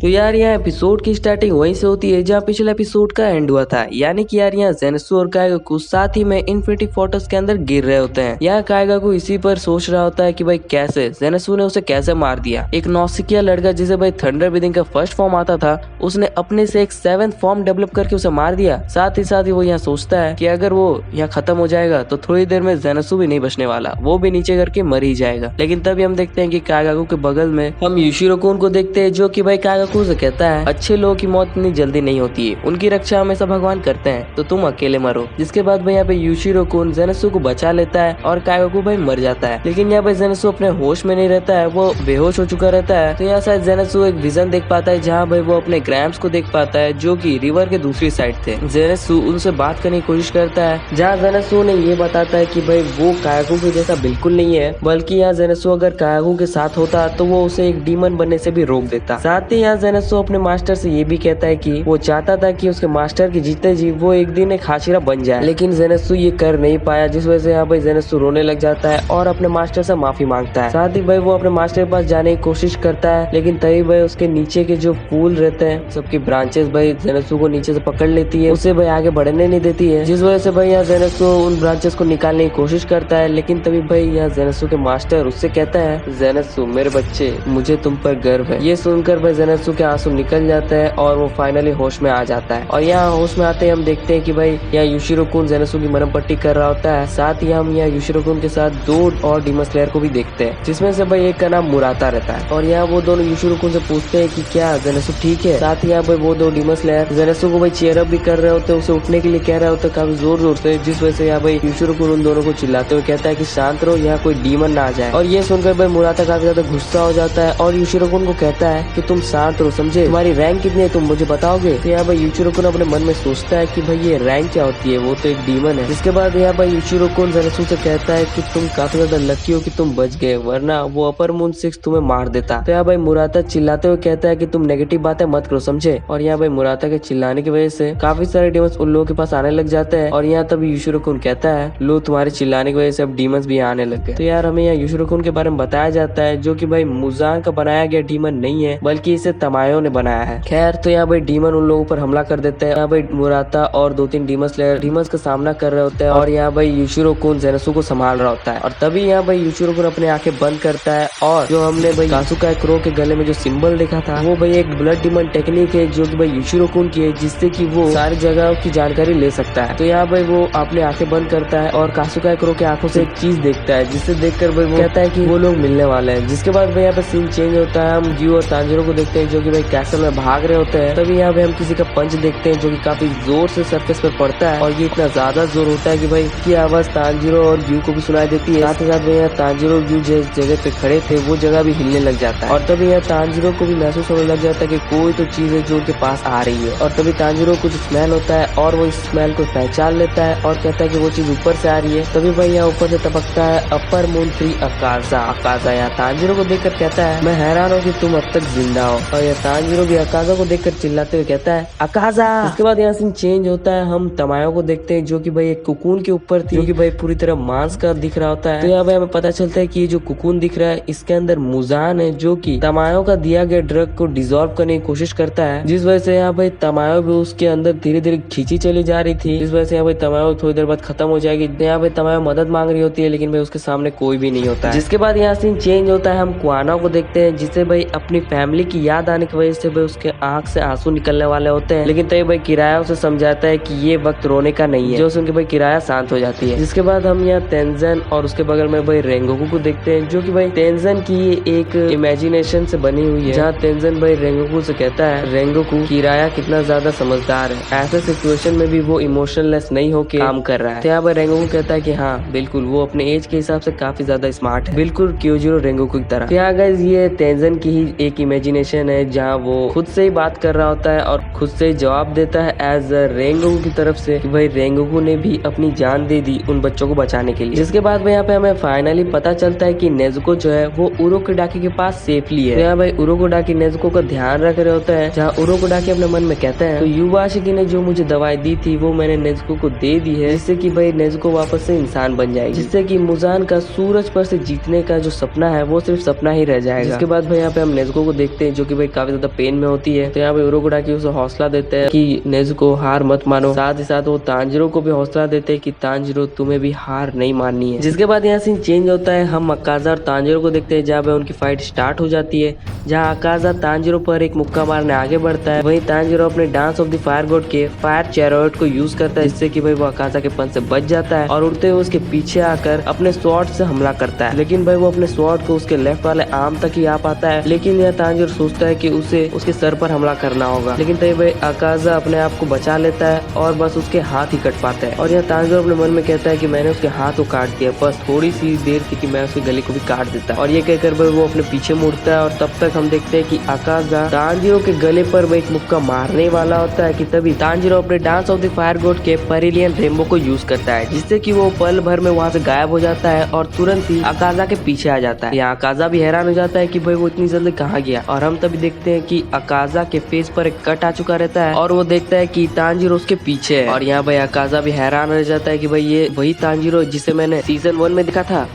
तो यार यहाँ एपिसोड की स्टार्टिंग वहीं से होती है जहाँ पिछले एपिसोड का एंड हुआ था। यानी कि यार यहाँ जेनेसु और काइगाकू साथ ही में इन्फिनिटी फोर्ट्रेस के अंदर गिर रहे होते हैं। यहाँ काइगाकू इसी पर सोच रहा होता है कि भाई कैसे जेनेसु ने उसे कैसे मार दिया। एक नौसिखिया लड़का जिसे भाई थंडर ब्रीथिंग का फर्स्ट फॉर्म आता था, उसने अपने से एक 7th फॉर्म डेवलप करके उसे मार दिया। साथ ही वो यहाँ सोचता है कि अगर वो यहाँ खत्म हो जाएगा तो थोड़ी देर में जेनेसु भी नहीं बचने वाला, वो भी नीचे करके मर ही जाएगा। लेकिन तभी हम देखते हैं कि काइगाकू के बगल में हम युशिरो-कुन को देखते हैं, जो कि भाई काइगाकू से कहता है अच्छे लोगों की मौत इतनी जल्दी नहीं होती है, उनकी रक्षा हमेशा भगवान करते हैं, तो तुम अकेले मरो। जिसके बाद भाई यहाँ पे युशिरो-कुन जेनेसु को बचा लेता है और काइगाकू भाई मर जाता है। लेकिन यहाँ पे जेनेसु अपने होश में नहीं रहता है, वो बेहोश हो चुका रहता है। तो यहाँ शायद जेनेसु एक विजन देख पाता है जहाँ भाई वो अपने ग्रैम्स को देख पाता है जो कि रिवर के दूसरी साइड थे। जेनेसु उनसे बात करने की कोशिश करता है, जहाँ जेनेसु ने ये बताता है कि भाई वो काइगाकू के जैसा बिल्कुल नहीं है, बल्कि यहाँ जेनेसु अगर काइगाकू के साथ होता तो वो उसे एक डीमन बनने से भी रोक देता। साथ ही यहाँ जेनेसु अपने मास्टर से ये भी कहता है कि वो चाहता था कि उसके मास्टर के जीते जी वो एक दिन एक हाशिरा बन जाए, लेकिन जेनेसु ये कर नहीं पाया, जिस वजह से यहाँ भाई जेनेसु रोने लग जाता है और अपने मास्टर से माफी मांगता है। साथ ही भाई वो अपने मास्टर के पास जाने की कोशिश करता है, लेकिन तभी भाई उसके नीचे के जो फूल रहते हैं सबकी ब्रांचेस भाई जेनेसु को नीचे से पकड़ लेती है, उसे भाई आगे बढ़ने नहीं देती है, जिस वजह से भाई यहाँ जेनेसु उन ब्रांचेस को निकालने की कोशिश करता है। लेकिन तभी भाई यहाँ जेनेसु के मास्टर उससे कहता है, जेनेसु मेरे बच्चे, मुझे तुम पर गर्व है। ये सुनकर भाई जेनेसु के आंसू निकल जाते हैं और वो फाइनली होश में आ जाता है। और यहाँ होश में आते ही हम देखते हैं कि भाई यहाँ युशिरो-कुन जेनेसु की मरहम पट्टी कर रहा होता है। साथ ही हम यहाँ युशिरो-कुन के साथ 2 और डीमन स्लेयर को भी देखते हैं, जिसमें से भाई एक का नाम मुराता रहता है। और यहाँ वो दोनों युशिरो-कुन से पूछते हैं कि क्या जेनेसु ठीक है। साथ ही यहाँ भाई वो 2 डीमन स्लेयर जेनेसु को भाई चीयर अप भी कर रहे होते हैं, उसे उठने के लिए कह रहे होते हैं काफी जोर जोर से, जिस वजह से यहाँ भाई युशिरो-कुन उन दोनों को चिल्लाते हुए कहता है कि शांत रहो, यहाँ कोई डीमन ना आ जाए। और ये सुनकर भाई मुराता काफी ज्यादा गुस्सा हो जाता है और युशिरो-कुन को कहता है कि तुम शांत रहो, समझे, तुम्हारी रैंक कितनी है तुम मुझे बताओगे। तो यहाँ भाई युशिरो-कुन अपने मन में सोचता है कि भाई ये रैंक क्या होती है, वो तो एक डीमन है। जिसके बाद यहाँ भाई युशिरो-कुन जेनेसु से कहता है कि तुम काफी ज्यादा लकी हो कि तुम बच गए, वरना वो अपर मून 6 तुम्हें मार देता। तो यहाँ भाई मुराता चिल्लाते हुए कहता है कि तुम नेगेटिव बातें मत करो, समझे। और यहाँ भाई मुराता के चिल्लाने की वजह से काफी सारे डीमंस उन लोगों के पास आने लग जाते हैं। और यहाँ तभी युशिरो-कुन कहता है, लो तुम्हारे चिल्लाने की वजह से अब डीमंस भी आने लग गए। तो यार हमें यहाँ युशिरो-कुन के बारे में बताया जाता है, जो कि भाई मुजान का बनाया गया डीमन नहीं है, बल्कि इसे तमायो ने बनाया है। खैर तो यहाँ भाई डीमन उन लोगों पर हमला कर देते हैं। यहाँ भाई मुराता और 2-3 डीमन स्लेयर डीमंस का सामना कर रहे होते हैं और यहाँ भाई युशिरो-कुन जेनेसु को संभाल रहा होता है। और तभी यहाँ भाई युशिरो-कुन अपने आंखें बंद करता है और जो हमने भाई कासुका क्रो के गले में जो सिंबल देखा था, वो भाई एक ब्लड डीमन टेक्निक है जो कि भाई युशिरो-कुन की है, जिससे कि वो सारी जगह की जानकारी ले सकता है। तो यहाँ भाई वो अपने आंखें बंद करता है और कासुका क्रो के आंखों से एक चीज देखता है, जिससे देखकर भाई वो कहता है कि वो लोग मिलने वाले हैं। जिसके बाद भाई यहाँ पे सीन चेंज होता है, हम ग्यू और तांजिरो को देखते हैं जो कि भाई कैसल में भाग रहे होते हैं। तभी यहाँ पे हम किसी का पंच देखते हैं जो कि काफी जोर से सरफेस पे पड़ता है और ये इतना ज्यादा जोर होता है कि भाई की आवाज तांजिरो और ग्यू को भी सुनाई देती है। साथ ही साथ यहाँ तांजिरो और ग्यू जिस जगह पे खड़े थे वो जगह भी हिलने लग जाता है। और तभी यहाँ तांजिरो को भी महसूस होने लग जाता है कि कोई तो चीज है जो उनके पास आ रही है। और तभी तांजिरो को कुछ स्मेल होता है और वो इस स्मेल को पहचान लेता है और कहता है कि वो चीज ऊपर से आ रही है। तभी भाई यहाँ ऊपर से टपकता है अपर मून 3 अकाजा। अकाजा यहाँ तांजिरो को देखकर कहता है, मैं हैरान हूँ कि तुम अब तक जिंदा हो। और यह तांजिरो भी अकाजा को देखकर चिल्लाते हुए कहता है, अकाजा। इसके बाद यहाँ सीन चेंज होता है, हम तमायो को देखते हैं जो कि भाई एक कुकून के ऊपर थी, जो कि भाई पूरी तरह मांस का दिख रहा होता है। तो यहाँ भाई हमें पता चलता है कि ये जो कुकून दिख रहा है इसके अंदर मुजान है, जो कि तमायो का दिया गया ड्रग को डिसॉल्व करने की कोशिश करता है, जिस वजह से यहाँ भाई तमायो भी उसके अंदर धीरे धीरे खींची चली जा रही थी, जिस वजह से यहाँ भाई तमायो थोड़ी देर बाद खत्म हो जाएगी। यहाँ भाई तमायो मदद मांग रही होती है, लेकिन भाई उसके सामने कोई भी नहीं होता है। जिसके बाद यहाँ सीन चेंज होता है, हम कुआना को देखते हैं जिसे भाई अपनी फैमिली की याद आने की वजह से भाई उसके आंख से आंसू निकलने वाले होते हैं। लेकिन तभी भाई किराया उसे समझाता है कि ये वक्त रोने का नहीं है, जो सुन के भाई किराया शांत हो जाती है। जिसके बाद हम यहाँ तेंजन और उसके बगल में भाई रेंगोकू को देखते हैं, जो कि भाई तेंजन की एक इमेजिनेशन से बनी हुई है, जहाँ तेंजन भाई रेंगोकू से कहता है, रेंगोकू किराया कितना ज्यादा समझदार है, ऐसे सिचुएशन में भी वो इमोशनलेस नहीं होके काम कर रहा है। तो यहाँ भाई रेंगोकू कहता है कि हाँ बिल्कुल, वो अपने एज के हिसाब से काफी ज्यादा स्मार्ट है, बिल्कुल क्योजिरो रेंगोकू की तरह। यहाँ गाइस ये तेंजन की ही एक इमेजिनेशन है, जहाँ वो खुद से ही बात कर रहा होता है और खुद से ही जवाब देता है एज रेंगोकू की तरफ से कि भाई रेंगोकू ने भी अपनी जान दे दी उन बच्चों को बचाने के लिए। जिसके बाद भाई यहाँ पे हमें फाइनली पता चलता है कि नेजुको जो है वो उरोकोडाकी के पास सेफली है। तो यहाँ भाई उरोकोडाकी नेजुको का ध्यान रख रहे होता है, जहाँ उरोकोडाकी अपने मन में कहता है, तो युवाशिकी ने जो मुझे दवाई दी थी वो मैंने नेजुको को दे दी है, जिससे कि भाई नेजुको वापस से इंसान बन जाएगी, जिससे कि मुजान का सूरज पर से जीतने का जो सपना है वो सिर्फ सपना ही रह जाएगा। जिसके बाद भाई यहाँ पे हम नेजुको को देखते हैं जो कि भाई काफी ज्यादा पेन में होती है। तो यहाँ पे उरोकुडाकी उसे हौसला देते हैं कि नेजुको हार मत मानो। साथ ही साथ वो तांजिरो को भी हौसला देते हैं कि तांजिरो तुम्हें भी हार नहीं माननी है। जिसके बाद यहाँ सीन चेंज होता है, हम अकाजा और तांजिरो को देखते हैं जहाँ पे उनकी फाइट स्टार्ट हो जाती है, जहाँ अकाजा तांजिरो पर एक मुक्का मारने आगे बढ़ता है। वहीं तांजिरो अपने dance of the fire god के फायर चैरियट को यूज करता है, जिससे कि भाई वो अकाजा के पंच से बच जाता है और उड़ते हुए उसके पीछे आकर अपने स्वॉर्ड से हमला करता है। लेकिन भाई वो अपने स्वॉर्ड को उसके लेफ्ट वाले आर्म तक ही आ पाता है। लेकिन यह तांजिरो सोचता है कि उसे उसके सर पर हमला करना होगा, लेकिन तभी भाई अकाजा अपने आप को बचा लेता है और बस उसके हाथ ही कट पाता है। और यह तांजिरो अपने मन में कहता है कि मैंने उसके हाथ को काट दिया, बस थोड़ी सी देर थी कि मैं उसके गले को भी काट देता। और ये कहकर भाई वो अपने पीछे मुड़ता है और तब तक हम देखते हैं कि अकाजा तांजिरो के गले पर वो एक मुक्का मारने वाला होता है कि तभी तांजिरो अपने dance of the fire god के पेरिलियन रेनबो को यूज करता है, जिससे कि वो पल भर में वहां से गायब हो जाता है और तुरंत ही अकाजा के पीछे आ जाता है। यहाँ अकाजा भी हैरान हो जाता है कि भाई वो इतनी जल्दी कहाँ गया। और हम तभी देखते हैं कि अकाजा के फेस पर एक कट आ चुका रहता है और वो देखता है कि तांजिरो उसके पीछे है। और यहाँ भाई अकाजा भी हैरान रह जाता है कि भाई ये वही तांजिरो जिसे मैंने सीजन 1 में देखा था।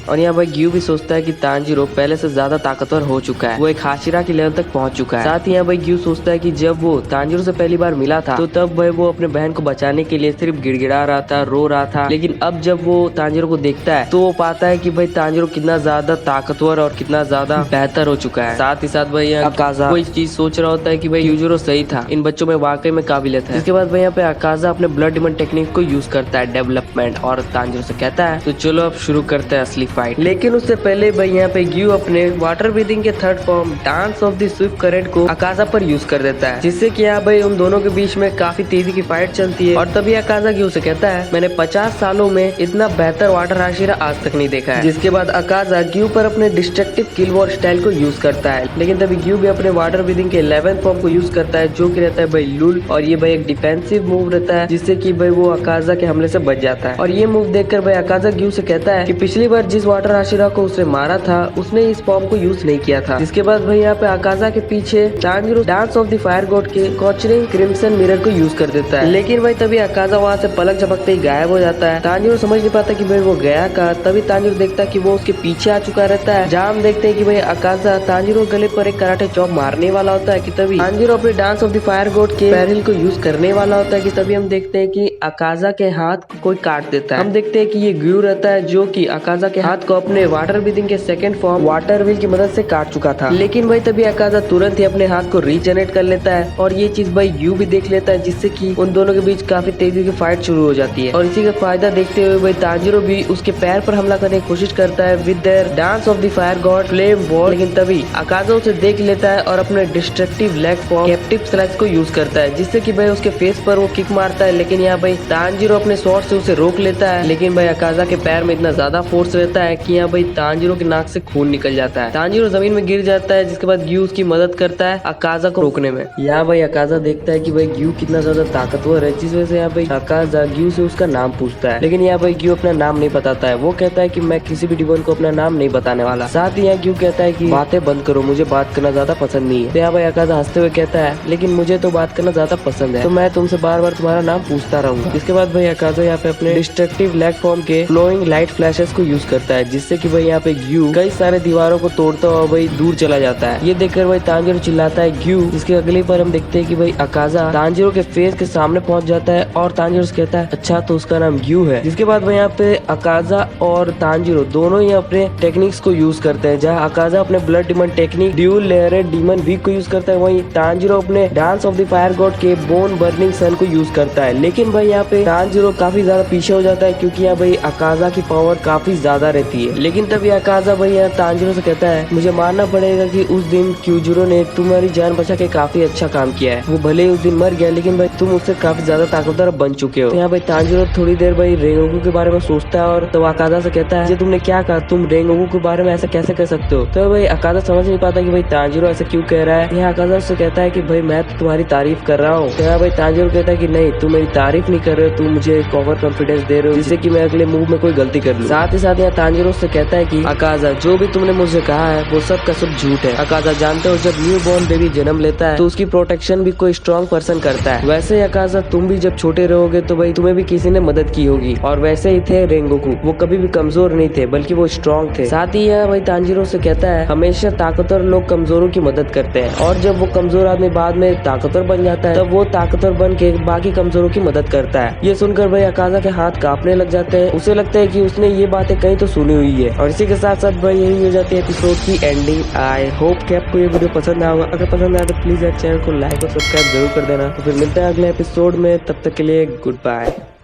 और यहाँ भाई ग्यू भी सोचता है कि तांजिरो पहले से ज्यादा ताकतवर हो चुका है, वो एक हाशिरा की लेवल तक पहुंच चुका है। साथ ही यहाँ भाई ग्यू सोचता है कि जब वो तांजिरो से पहली बार मिला था तो तब भाई वो अपने बहन को बचाने के लिए सिर्फ गिड़गिड़ा रहा था, रो रहा था। लेकिन अब जब वो तांजिरो को देखता है तो वो पाता है कि भाई तांजिरो कितना ज्यादा ताकतवर और कितना ज्यादा बेहतर हो चुका है। साथ ही साथ भाई अकाजा कोई चीज सोच रहा होता है कि भाई यूजुरो सही था, इन बच्चों में वाकई में काबिलियत है। इसके बाद भाई यहाँ पे अकाजा अपने ब्लड डिमन टेक्निक को यूज करता है डेवलपमेंट और तांजिरो से कहता है तो चलो अब शुरू करते हैं असली फाइट। लेकिन उससे पहले भाई यहाँ पे ग्यू अपने वाटर ब्रीथिंग के third form dance of the Swift current को अकाजा पर यूज कर देता है, जिससे कि यहाँ भाई उन दोनों के बीच में काफी तेजी की फाइट चलती है। और तभी अकाजा ग्यू से कहता है मैंने 50 सालों में इतना बेहतर वाटर हाशिरा आज तक नहीं देखा है। जिसके बाद अकाजा ग्यू पर अपने डिस्ट्रक्टिव किल वॉर स्टाइल को यूज करता है। लेकिन तभी ग्यू भी अपने वाटर ब्रीथिंग के 11th फॉर्म को यूज करता है, जो कि रहता है भाई लुल। और ये भाई एक डिफेंसिव मूव रहता है, जिससे कि भाई वो अकाजा के हमले से बच जाता है। और ये मूव देखकर भाई अकाजा ग्यू से कहता है कि पिछली बार जिस वाटर हाशिरा को उसने मारा था उसने इस फॉर्म को यूज नहीं किया था। जिसके बाद भाई यहाँ पे अकाजा के पीछे Tanjiro dance of the fire god के कॉचरिंग क्रिम्सन मिरर को यूज कर देता है। लेकिन भाई तभी अकाजा वहाँ से पलक झपकते ही गायब हो जाता है। तांजिरो समझ नहीं पाता कि भाई वो गया कहाँ। तभी तांजिरो देखता है कि वो उसके पीछे आ चुका रहता है। जहाँ हम देखते हैं कि भाई अकाजा तांजिरो गले पर एक कराटे चॉप मारने वाला होता है कि तभी तांजिरो अपने dance of the fire god के पैरिल को यूज करने वाला होता है कि तभी हम देखते हैं कि अकाजा के हाथ को कोई काट देता है। हम देखते हैं कि ये ग्यू रहता है जो कि अकाजा के हाथ को अपने वाटर ब्रीथिंग के सेकंड फॉर्म वाटर व्हील की मदद से काट चुका था। लेकिन भाई तभी अकाजा तुरंत ही अपने हाथ को रीजनरेट कर लेता है और ये चीज भाई ग्यू भी देख लेता है, जिससे कि उन दोनों के बीच काफी तेजी की फाइट शुरू हो जाती है। और इसी का फायदा देखते हुए भाई तांजिरो भी उसके पैर पर हमला करने की कोशिश करता है with their dance of the fire God flame ball. लेकिन तभी अकाजा उसे देख लेता है और अपने destructive leg form captive slash को यूज करता है, जिससे कि भाई उसके फेस पर वो किक मारता है। लेकिन यहाँ भाई तांजिरो अपने स्वॉर्ड से उसे रोक लेता है। लेकिन भाई अकाजा के पैर में इतना ज्यादा फोर्स रहता है कि यहाँ भाई तांजिरो के नाक से खून निकल जाता है। तांजिरो जमीन में गिर जाता है, जिसके बाद ग्यू उसकी मदद करता है अकाजा को रोकने में। यहाँ भाई अकाजा देखता है कि भाई ग्यू कितना ज्यादा ताकतवर है, जिस वजह से यहाँ भाई अकाजा ग्यू से उसका नाम पूछता है। लेकिन यहाँ भाई ग्यू अपना नाम नहीं बताता है। वो कहता है कि मैं किसी भी डिमन को अपना नाम नहीं बताने वाला। साथ ही यहाँ ग्यू कहता है कि बातें बंद करो, मुझे बात करना ज्यादा पसंद नहीं है। तो यहाँ भाई अकाजा हंसते हुए कहता है लेकिन मुझे तो बात करना ज्यादा पसंद है, तो मैं तुमसे बार बार तुम्हारा नाम पूछता रहूंगा। इसके बाद भाई अकाजा यहाँ पे अपने डिस्ट्रक्टिव लेग फॉर्म के फ्लोइंग लाइट फ्लैशेस को यूज करता है, जिससे कि भाई यहाँ पे ग्यू कई सारे दीवारों को तोड़ता हुआ भाई दूर चला जाता है। ये देखकर भाई तांजिरो चिल्लाता है ग्यू। इसके अगले पर हम देखते हैं कि भाई अकाजा तांजिरो के फेस के सामने पहुंच जाता है और तांजिरो से कहता है अच्छा तो उसका नाम ग्यू है। जिसके बाद भाई यहाँ पे अकाजा और तांजिरो दोनों ही अपने टेक्निक्स को यूज करते हैं। जहाँ अकाजा अपने blood demon technique dual layered demon weak को यूज करता है, वहीं तांजिरो अपने dance of the fire god के बोन बर्निंग सन को यूज करता है। लेकिन भाई यहाँ पे तांजिरो काफी ज्यादा पीछे हो जाता है, क्योंकि यहाँ भाई अकाजा की पावर काफी ज्यादा रहती है। लेकिन तभी अकाजा भाई यहाँ तांजिरो से कहता है मुझे मानना पड़ेगा कि उस दिन क्यूजुरो ने तुम्हारी जान बचा के काफी अच्छा काम किया है। वो भले ही उस दिन मर गया, लेकिन भाई तुम उससे काफी ज्यादा ताकतवर बन चुके हो। तो यहाँ भाई तांजिरो थोड़ी देर भाई रेंगोकू के बारे में सोचता है और तो अकाजा से कहता है तुमने क्या कहा, तुम रेंगोकू के बारे में ऐसा कैसे कर सकते हो। तो भाई अकाजा समझ नहीं पाता कि भाई तांजिरो ऐसा क्यों कह रहा है। यहाँ अकाजा उससे कहता है कि भाई मैं तो तुम्हारी तारीफ कर रहा हूँ। तो यहाँ भाई तांजिरो कहता है कि नहीं, तुम मेरी तारीफ नहीं कर रहे हो, तुम मुझे एक ओवर कॉन्फिडेंस दे रहे हो जिससे कि मैं अगले मूव में कोई गलती कर लूं। साथ ही साथ यहाँ तांजीरो से कहता है कि अकाजा जो भी तुमने मुझे कहा है वो सब का सब झूठ है। अकाजा जानते हो जब न्यू बॉर्न बेबी जन्म लेता है तो उसकी प्रोटेक्शन भी कोई स्ट्रॉन्ग पर्सन करता है। वैसे ही अकाजा तुम भी जब छोटे रहोगे तो भाई तुम्हें भी किसी ने मदद की होगी, और वैसे ही थे रेंगोकू, वो कभी भी कमजोर नहीं थे बल्कि वो स्ट्रॉन्ग थे। साथ ही यह भाई तांजीरो से कहता है हमेशा ताकतवर लोग कमजोरों की मदद करते हैं, और जब वो कमजोर आदमी बाद में ताकतवर बन जाता है तब वो ताकतवर बन के बाकी कमजोरों की मदद करता है। ये सुनकर भाई अकाजा के हाथ कांपने लग जाते हैं। उसे लगता है कि उसने ये बातें कहीं तो सुनी हुई है। और इसी के साथ साथ भाई यही हो जाती है एपिसोड की एंडिंग। आई होप कि आपको ये वीडियो पसंद आएगा। अगर पसंद आया तो प्लीज यार चैनल को लाइक और सब्सक्राइब जरूर कर देना। तो फिर मिलते हैं अगले एपिसोड में, तब तक के लिए गुड बाय।